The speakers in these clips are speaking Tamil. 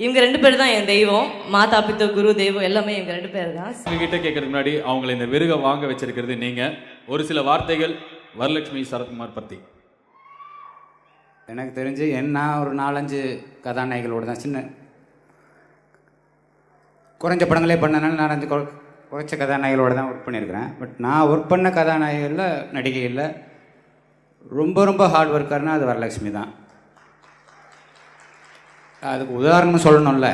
இவங்க 2 பேர் தான் என் தெய்வம். மாதா பிதா குரு தெய்வம் எல்லாமே இவங்க 2 பேர் தான். உங்ககிட்ட கேட்கறதுக்கு முன்னாடி அவங்களை இந்த விருதை வாங்க வச்சிருக்கிறது நீங்க. ஒரு சில வார்த்தைகள் வரலட்சுமி சரத்குமார் பற்றி. எனக்கு தெரிஞ்சு நான் ஒரு 4-5 கதாநாயகளோடு தான் குறைஞ்ச படங்களே பண்ணனால 4-5 குறைச்ச கதாநாயகளோடு தான் ஒர்க் பண்ணியிருக்கிறேன். பட் நான் ஒர்க் பண்ண கதாநாயகில் நடிகையில் ரொம்ப ரொம்ப ஹார்ட் ஒர்க்கர்னால் அது வரலட்சுமி தான். அதுக்கு உதாரணம் சொல்லணும்ல,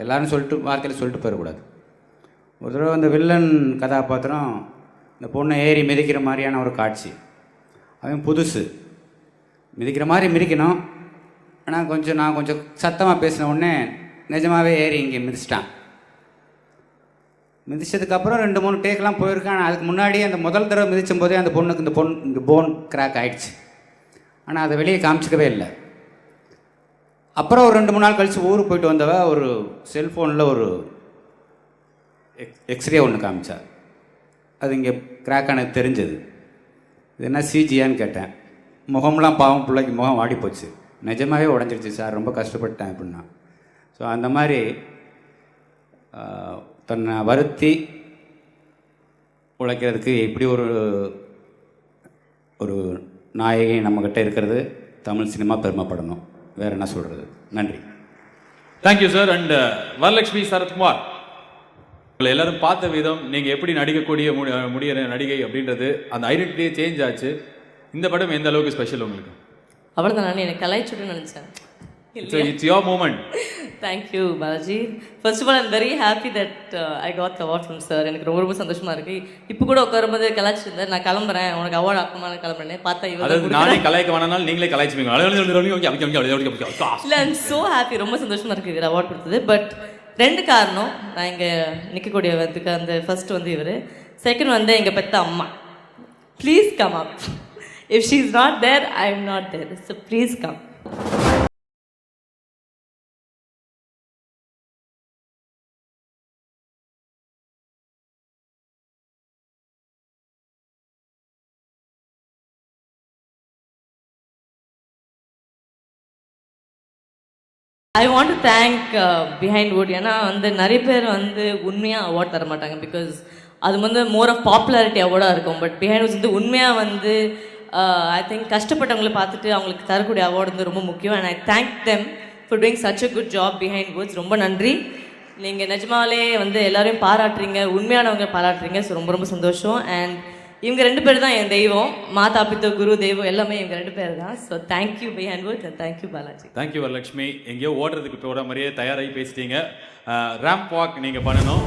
எல்லோரும் வார்த்தையில் சொல்லிட்டு போயிடக்கூடாது. ஒரு தடவை அந்த வில்லன் கதாபாத்திரம் இந்த பொண்ணை ஏறி மிதிக்கிற மாதிரியான ஒரு காட்சி. அவன் புதுசு, மிதிக்கிற மாதிரி மிதிக்கணும். ஆனால் நான் கொஞ்சம் சத்தமாக பேசின உடனே நிஜமாகவே ஏறி இங்கே மிதிச்சிட்டான். மிதிச்சதுக்கப்புறம் 2-3 டேக்கெலாம் போயிருக்கான். அதுக்கு முன்னாடியே அந்த முதல் தடவை மிதிச்சும் போதே அந்த பொண்ணுக்கு இந்த போன் கிராக் ஆகிடுச்சு. ஆனால் அதை வெளியே காமிச்சிக்கவே இல்லை. அப்புறம் ஒரு 2-3 நாள் கழித்து ஊருக்கு போயிட்டு வந்தவ ஒரு செல்ஃபோனில் ஒரு எக்ஸ்ரே ஒன்று காமிச்சா. அது இங்கே கிராக் எனக்கு தெரிஞ்சது. இது என்ன சிஜியான்னு கேட்டேன். முகம்லாம் பாவம், பிள்ளைக்கு முகம் வாடி போச்சு. நிஜமாகவே உடஞ்சிருச்சு சார், ரொம்ப கஷ்டப்பட்டேன் அப்படின்னா. ஸோ அந்த மாதிரி தன்னை வருத்தி உழைக்கிறதுக்கு இப்படி ஒரு நாயகி நம்மக்கிட்ட இருக்கிறது தமிழ் சினிமா பெருமைப்படணும். வேறு என்ன சொல்கிறது. நன்றி. Thank you sir. And Varalakshmi Sarathkumar, உங்களை எல்லாரும் பார்த்த விதம், நீங்கள் எப்படி நடிக்கக்கூடிய முடிகிற நடிகை அப்படின்றது அந்த ஐடென்டிட்டியே சேஞ்ச் ஆச்சு. இந்த படம் எந்த அளவுக்கு ஸ்பெஷல் உங்களுக்கு? அவ்வளோதான், நான் எனக்கு கலாய்ச்சுட்டு நினச்சேன். It's your moment. Thank you, Balaji. First of all, I'm very happy that I got the award from sir. எனக்கு ரொம்ப ரொம்ப சந்தோஷமா இருக்கு. இப்போ கூட உட்காரும்போது கலாய்ச்சிருந்தேன். நான் கிளம்புறேன், உனக்கு அவார்டு ஆக்குமான்னு கிளம்புறேன். பார்த்தா இவங்க நானே கலாய்க்க வேணாலும் நீங்களே கலாய்ச்சுவீங்க. இல்லை, ஐம் ஸோ ஹாப்பி. ரொம்ப சந்தோஷமா இருக்கு இவர் அவார்ட் கொடுத்தது. பட் 2 காரணம். நான் இங்கே நிற்கக்கூடியதுக்கு அந்த ஃபர்ஸ்ட் வந்து இவர், செகண்ட் வந்து எங்கள் பெத்த அம்மா. Please come up. If she is not there, I am not there. So please come. I want to thank Behindwoods. ஏன்னா வந்து நிறைய பேர் வந்து உண்மையாக அவார்ட் தர மாட்டாங்க. பிகாஸ் அது வந்து மோர் ஆஃப் பாப்புலாரிட்டி அவார்டாக இருக்கும். பட் பிஹைண்ட் வுட்ஸ் வந்து உண்மையாக வந்து ஐ திங்க் கஷ்டப்பட்டவங்களை பார்த்துட்டு அவங்களுக்கு தரக்கூடிய அவார்டு வந்து ரொம்ப முக்கியம். And I thank them for doing such a good job behind Woods. ரொம்ப நன்றி. நீங்கள் நிஜமாலே வந்து எல்லாரையும் பாராட்டுறீங்க, உண்மையானவங்க பாராட்டுறீங்க. ஸோ ரொம்ப ரொம்ப சந்தோஷம். அண்ட் இவங்க 2 பேர் தான் என் தெய்வம். மாதா பிதா குரு தெய்வம் எல்லாமே இவங்க 2 பேர் தான். So thank you behind Woods and thank you Balaji. Thank you Varalakshmi. எங்கேயோ ஓடுறதுக்கு போகிற மாதிரியே தயாராகி பேசிட்டீங்க. ரேம்ப் வாக் நீங்கள் பண்ணணும்.